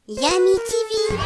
Yami TV.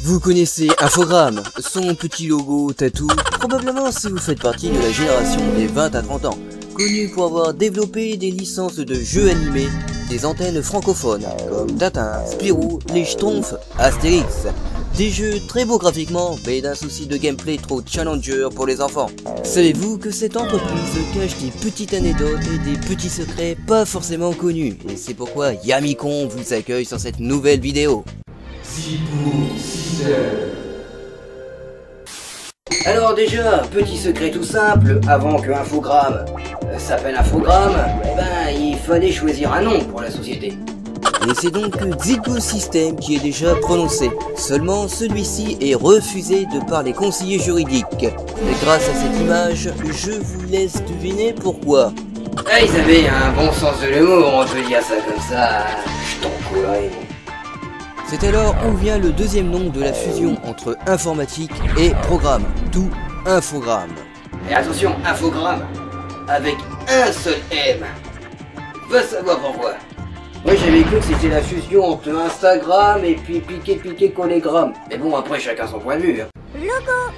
Vous connaissez Infogrames, son petit logo tatou, probablement si vous faites partie de la génération des 20 à 30 ans, connu pour avoir développé des licences de jeux animés, des antennes francophones, comme Tintin, Spirou, les Schtroumpfs, Astérix. Des jeux très beaux graphiquement, mais d'un souci de gameplay trop challenger pour les enfants. Savez-vous que cette entreprise cache des petites anecdotes et des petits secrets pas forcément connus, et c'est pourquoi Yamicon vous accueille sur cette nouvelle vidéo. Alors déjà, petit secret tout simple, avant que Infogrames s'appelle Infogrames, il fallait choisir un nom pour la société. Et c'est donc Zippo System qui est déjà prononcé. Seulement celui-ci est refusé de par les conseillers juridiques. Et grâce à cette image, je vous laisse deviner pourquoi. Ah, ils avaient un bon sens de l'humour, on peut dire ça comme ça. Je t'en coulerai. C'est alors où vient le deuxième nom de la fusion entre informatique et programme, d'où Infogrames. Et attention, Infogrames, avec un seul M. Va savoir pourquoi. Moi j'avais cru que c'était la fusion entre Instagram et puis piqué collégramme. Mais bon, après chacun son point de vue. Logo.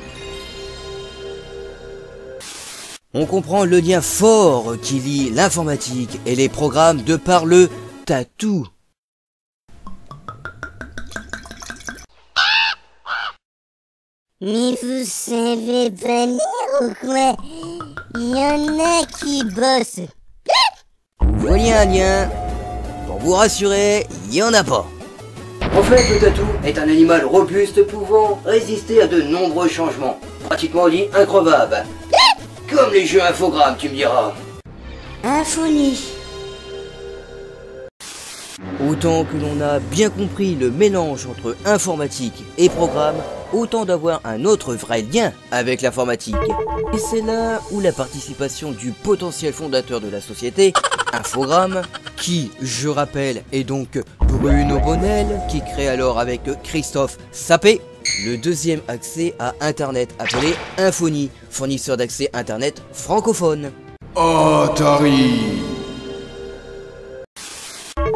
On comprend le lien fort qui lie l'informatique et les programmes de par le tatou. Mais vous savez pas lire ou quoi? Il y en a qui bossent. Vous voyez un lien? Pour vous rassurer, il n'y en a pas. En fait, le tatou est un animal robuste pouvant résister à de nombreux changements. Pratiquement dit increvable. Comme les jeux Infogrames, tu me diras. Infolie. Autant que l'on a bien compris le mélange entre informatique et programme, autant d'avoir un autre vrai lien avec l'informatique. Et c'est là où la participation du potentiel fondateur de la société, Infogrames, qui, je rappelle, est donc Bruno Bonnel, qui crée alors avec Christophe Sapé, le deuxième accès à Internet appelé Infony, fournisseur d'accès Internet francophone. Atari.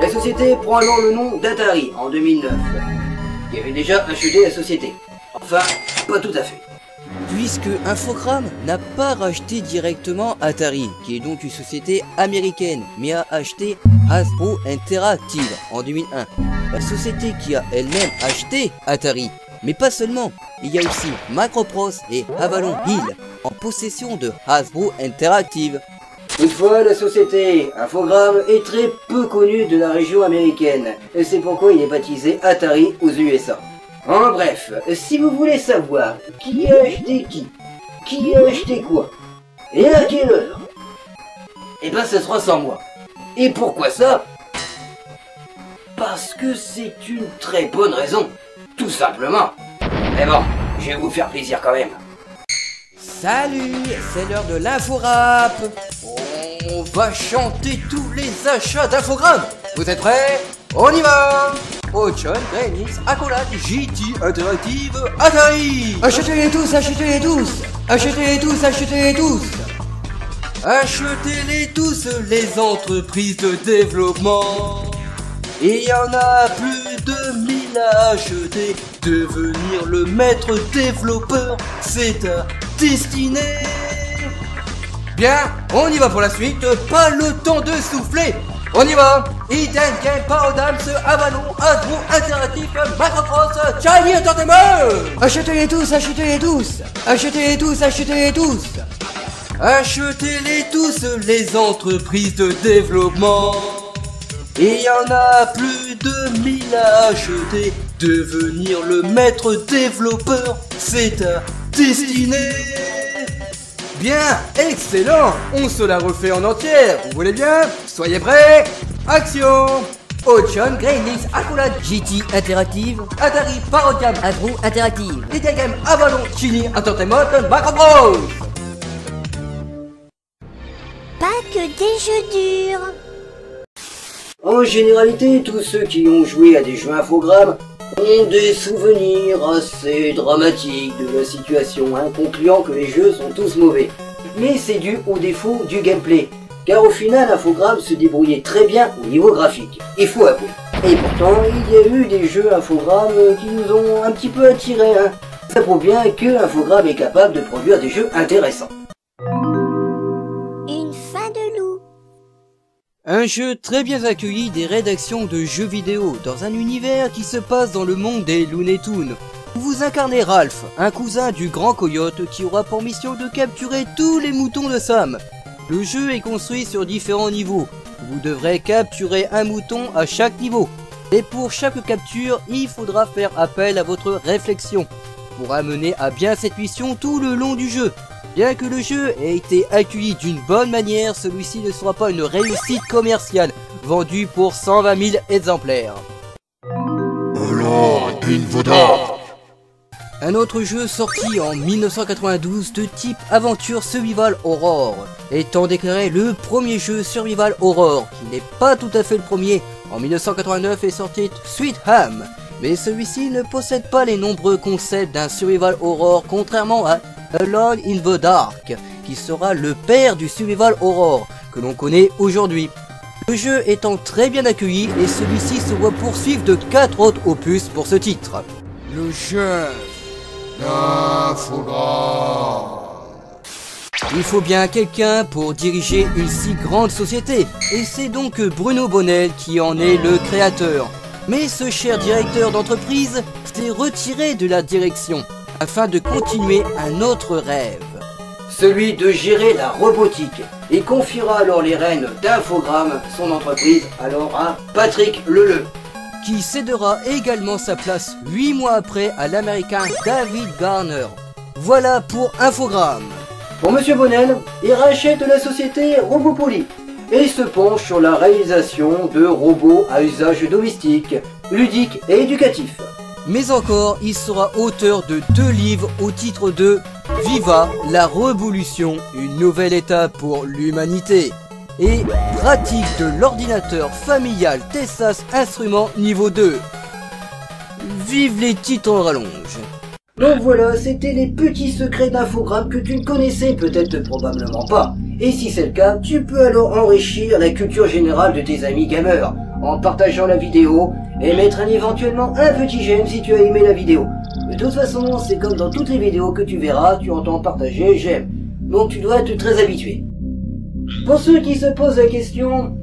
La société prend alors le nom d'Atari en 2009, qui avait déjà acheté la société. Enfin, pas tout à fait. Puisque Infogrames n'a pas racheté directement Atari, qui est donc une société américaine, mais a acheté Hasbro Interactive en 2001. La société qui a elle-même acheté Atari. Mais pas seulement, il y a aussi Macroprose et Avalon Hill, en possession de Hasbro Interactive. Toutefois, la société Infogrames est très peu connue de la région américaine, et c'est pourquoi il est baptisé Atari aux USA. En bref, si vous voulez savoir qui a acheté qui a acheté quoi, et à quelle heure, eh ben ça sera sans moi. Et pourquoi ça? Parce que c'est une très bonne raison, tout simplement. Mais bon, je vais vous faire plaisir quand même. Salut, c'est l'heure de l'info-rap. On va chanter tous les achats d'Infogrames. Vous êtes prêts? On y va! Ochon, Gremlins, Accolade, JT, Interactive, Atari! Achetez-les tous, achetez-les tous! Achetez-les tous, achetez-les tous! Achetez-les tous, les entreprises de développement! Il y en a plus de 1000 à acheter. Devenir le maître développeur, c'est ta destinée! Bien, on y va pour la suite, pas le temps de souffler! On y va! Eden Game, Parodams, Avalon, Hasbro, Interactive, Macroprose, Shiny Entertainment! Achetez-les tous, achetez-les tous! Achetez-les tous, achetez-les tous! Achetez-les tous, les entreprises de développement! Il y en a plus de 1000 à acheter. Devenir le maître développeur, c'est ta destinée! Bien, excellent. On se la refait en entière, vous voulez bien? Soyez prêts. Action. Ochon, Gremlins, Accolade, JT Interactive, Atari, Parodiam, Hasbro Interactive. Little Game, Avalon, Shiny Entertainment, Macroprose. Pas que des jeux durs. En généralité, tous ceux qui ont joué à des jeux Infogrames ont des souvenirs assez dramatiques de la situation, concluant que les jeux sont tous mauvais. mais c'est dû au défaut du gameplay. Car au final, Infogrames se débrouillait très bien au niveau graphique, il faut avouer. Et pourtant, il y a eu des jeux Infogrames qui nous ont un petit peu attirés. Hein. Ça prouve bien que Infogrames est capable de produire des jeux intéressants. Une fin de loup. Un jeu très bien accueilli des rédactions de jeux vidéo, dans un univers qui se passe dans le monde des Looney Tunes. Vous incarnez Ralph, un cousin du grand coyote qui aura pour mission de capturer tous les moutons de Sam. Le jeu est construit sur différents niveaux. Vous devrez capturer un mouton à chaque niveau. Et pour chaque capture, il faudra faire appel à votre réflexion pour amener à bien cette mission tout le long du jeu. Bien que le jeu ait été accueilli d'une bonne manière, celui-ci ne sera pas une réussite commerciale, vendu pour 120 000 exemplaires. Alors, Infodark. Un autre jeu sorti en 1992 de type Aventure Survival Horror, étant déclaré le premier jeu Survival Horror, qui n'est pas tout à fait le premier. En 1989 est sorti Sweet Ham, mais celui-ci ne possède pas les nombreux concepts d'un Survival Horror, contrairement à Alone in the Dark, qui sera le père du Survival Horror, que l'on connaît aujourd'hui. Le jeu étant très bien accueilli, et celui-ci se voit poursuivre de 4 autres opus pour ce titre. Le chef d'Infogrames. Il faut bien quelqu'un pour diriger une si grande société, et c'est donc Bruno Bonnell qui en est le créateur. Mais ce cher directeur d'entreprise s'est retiré de la direction, afin de continuer un autre rêve. Celui de gérer la robotique, et confiera alors les rênes d'Infogrames, son entreprise, alors à Patrick Leleu, qui cédera également sa place 8 mois après à l'américain David Garner. Voilà pour Infogrames. Pour Monsieur Bonnell, il rachète la société Robopoly et se penche sur la réalisation de robots à usage domestique, ludique et éducatif. Mais encore, il sera auteur de 2 livres au titre de Viva la Révolution, une nouvelle étape pour l'humanité, et Pratique de l'ordinateur familial Tessas Instrument niveau 2. Vive les titres en rallonge. Donc voilà, c'était les petits secrets d'Infogrames que tu ne connaissais peut-être probablement pas. Et si c'est le cas, tu peux alors enrichir la culture générale de tes amis gamers, en partageant la vidéo, et mettre éventuellement un petit j'aime si tu as aimé la vidéo. De toute façon, c'est comme dans toutes les vidéos que tu verras, tu entends partager j'aime. Donc tu dois être très habitué. Pour ceux qui se posent la question,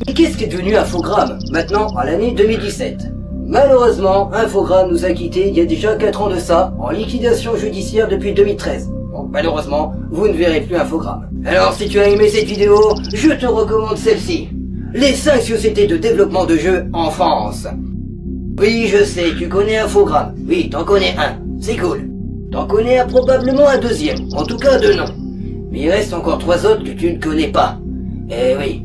mais qu'est-ce qui est devenu Infogrames maintenant à l'année 2017? Malheureusement, Infogrames nous a quittés il y a déjà 4 ans de ça, en liquidation judiciaire depuis 2013. Donc malheureusement, vous ne verrez plus Infogrames. Alors si tu as aimé cette vidéo, je te recommande celle-ci. Les 5 sociétés de développement de jeux en France. Oui, je sais, tu connais Infogrames. Oui, t'en connais un. C'est cool. T'en connais probablement un deuxième, en tout cas 2 noms. Mais il reste encore 3 autres que tu ne connais pas. Eh oui,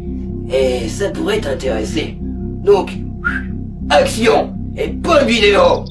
et ça pourrait t'intéresser. Donc, action et bonne vidéo!